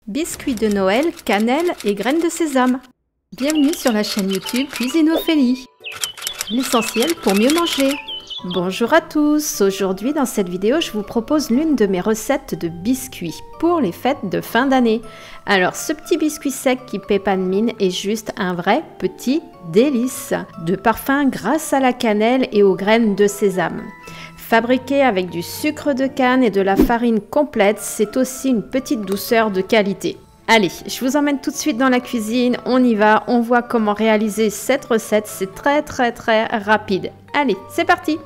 Biscuits de Noël, cannelle et graines de sésame. Bienvenue sur la chaîne YouTube Cuisine Ophélie. L'essentiel pour mieux manger. Bonjour à tous, aujourd'hui dans cette vidéo je vous propose l'une de mes recettes de biscuits pour les fêtes de fin d'année. Alors ce petit biscuit sec qui paie pas de mine est juste un vrai petit délice de parfum grâce à la cannelle et aux graines de sésame. Fabriqué avec du sucre de canne et de la farine complète, c'est aussi une petite douceur de qualité. Allez, je vous emmène tout de suite dans la cuisine, on y va, on voit comment réaliser cette recette, c'est très rapide. Allez, c'est parti!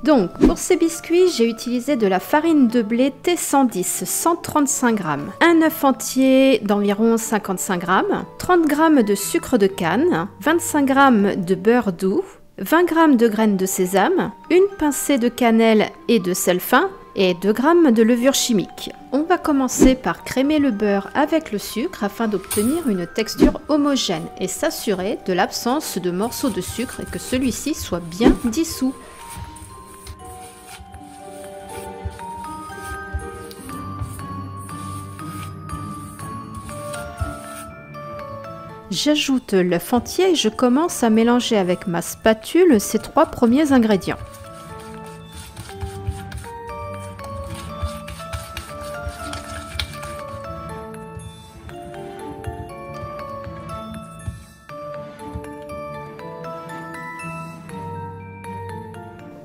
Donc, pour ces biscuits, j'ai utilisé de la farine de blé T110, 135 g, un œuf entier d'environ 55 g, 30 g de sucre de canne, 25 g de beurre doux, 20 g de graines de sésame, une pincée de cannelle et de sel fin et 2 g de levure chimique. On va commencer par crémer le beurre avec le sucre afin d'obtenir une texture homogène et s'assurer de l'absence de morceaux de sucre et que celui-ci soit bien dissous. J'ajoute l'œuf entier et je commence à mélanger avec ma spatule ces 3 premiers ingrédients.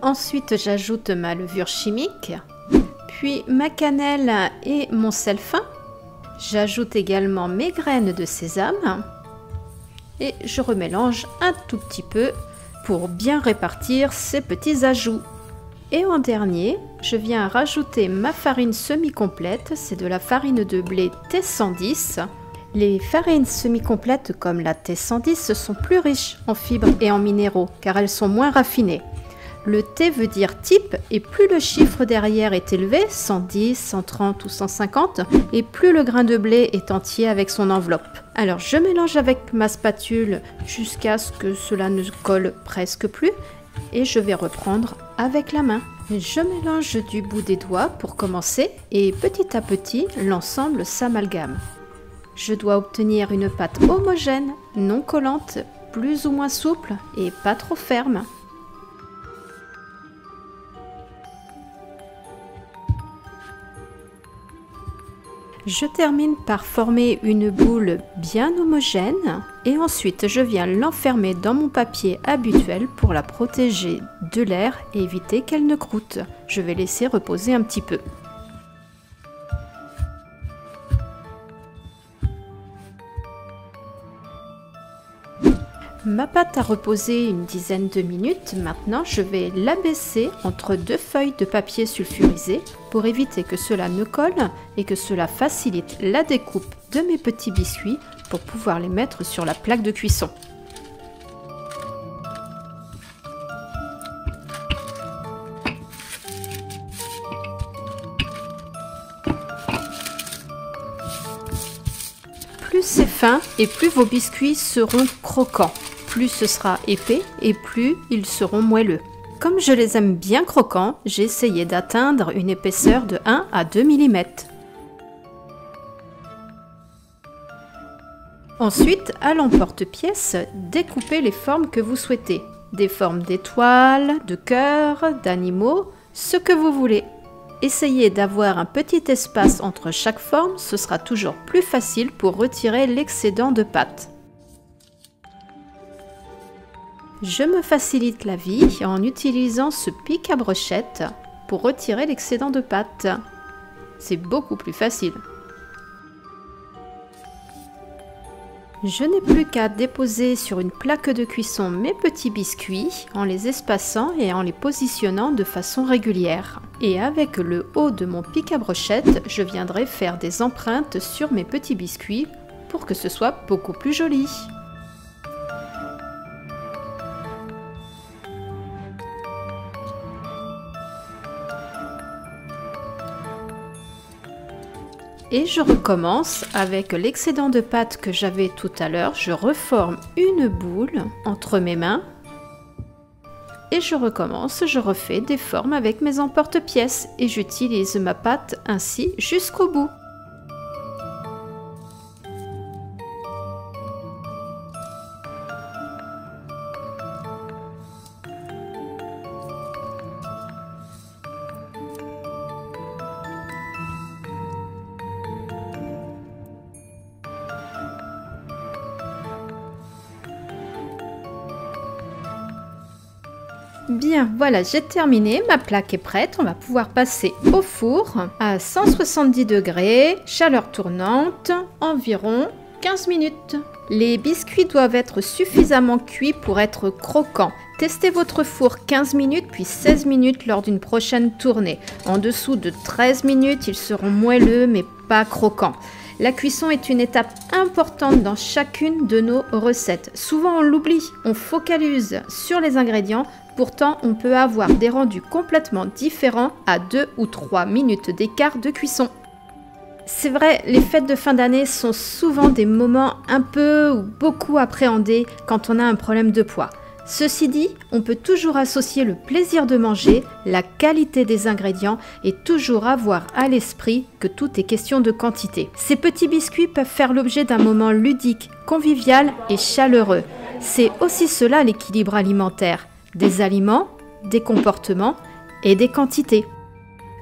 Ensuite, j'ajoute ma levure chimique, puis ma cannelle et mon sel fin. J'ajoute également mes graines de sésame. Et je remélange un tout petit peu pour bien répartir ces petits ajouts. Et en dernier, je viens rajouter ma farine semi-complète, c'est de la farine de blé T110. Les farines semi-complètes comme la T110 sont plus riches en fibres et en minéraux car elles sont moins raffinées. Le T veut dire type et plus le chiffre derrière est élevé, 110, 130 ou 150, et plus le grain de blé est entier avec son enveloppe. Alors je mélange avec ma spatule jusqu'à ce que cela ne colle presque plus et je vais reprendre avec la main. Je mélange du bout des doigts pour commencer et petit à petit l'ensemble s'amalgame. Je dois obtenir une pâte homogène, non collante, plus ou moins souple et pas trop ferme. Je termine par former une boule bien homogène et ensuite je viens l'enfermer dans mon papier habituel pour la protéger de l'air et éviter qu'elle ne croûte. Je vais laisser reposer un petit peu. Ma pâte a reposé une dizaine de minutes. Maintenant, je vais l'abaisser entre 2 feuilles de papier sulfurisé pour éviter que cela ne colle et que cela facilite la découpe de mes petits biscuits pour pouvoir les mettre sur la plaque de cuisson. Plus c'est fin et plus vos biscuits seront croquants. Plus ce sera épais et plus ils seront moelleux. Comme je les aime bien croquants, j'ai essayé d'atteindre une épaisseur de 1 à 2 mm. Ensuite, à l'emporte-pièce, découpez les formes que vous souhaitez. Des formes d'étoiles, de cœurs, d'animaux, ce que vous voulez. Essayez d'avoir un petit espace entre chaque forme, ce sera toujours plus facile pour retirer l'excédent de pâte. Je me facilite la vie en utilisant ce pic à brochette pour retirer l'excédent de pâte. C'est beaucoup plus facile. Je n'ai plus qu'à déposer sur une plaque de cuisson mes petits biscuits en les espaçant et en les positionnant de façon régulière. Et avec le haut de mon pic à brochette, je viendrai faire des empreintes sur mes petits biscuits pour que ce soit beaucoup plus joli. Et je recommence avec l'excédent de pâte que j'avais tout à l'heure. Je reforme une boule entre mes mains et je recommence, je refais des formes avec mes emporte-pièces et j'utilise ma pâte ainsi jusqu'au bout. Bien, voilà, j'ai terminé, ma plaque est prête, on va pouvoir passer au four à 170 degrés, chaleur tournante, environ 15 minutes. Les biscuits doivent être suffisamment cuits pour être croquants. Testez votre four 15 minutes puis 16 minutes lors d'une prochaine tournée. En dessous de 13 minutes, ils seront moelleux mais pas croquants. La cuisson est une étape importante dans chacune de nos recettes. Souvent on l'oublie, on focalise sur les ingrédients, pourtant on peut avoir des rendus complètement différents à 2 ou 3 minutes d'écart de cuisson. C'est vrai, les fêtes de fin d'année sont souvent des moments un peu ou beaucoup appréhendés quand on a un problème de poids. Ceci dit, on peut toujours associer le plaisir de manger, la qualité des ingrédients et toujours avoir à l'esprit que tout est question de quantité. Ces petits biscuits peuvent faire l'objet d'un moment ludique, convivial et chaleureux. C'est aussi cela l'équilibre alimentaire, des aliments, des comportements et des quantités.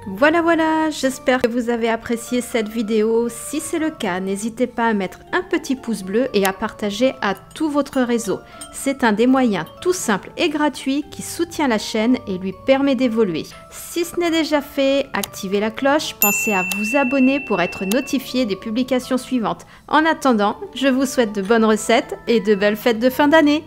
Voilà, j'espère que vous avez apprécié cette vidéo. Si c'est le cas, n'hésitez pas à mettre un petit pouce bleu et à partager à tout votre réseau. C'est un des moyens tout simples et gratuits qui soutient la chaîne et lui permet d'évoluer. Si ce n'est déjà fait, activez la cloche, pensez à vous abonner pour être notifié des publications suivantes. En attendant, je vous souhaite de bonnes recettes et de belles fêtes de fin d'année.